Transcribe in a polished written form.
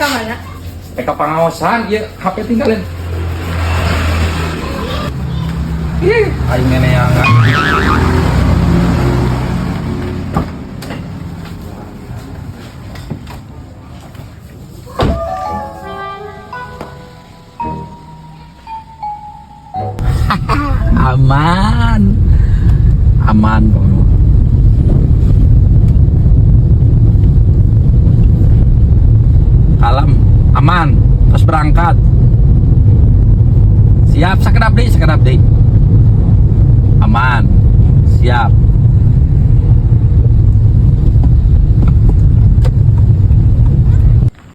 mana? Eka pengawasan, ya HP tinggalin. Ih, aing nenek yang enggak. Aman. Aman, Bang. Kalem, aman, terus berangkat. Siap, sekedap deh. Aman, siap.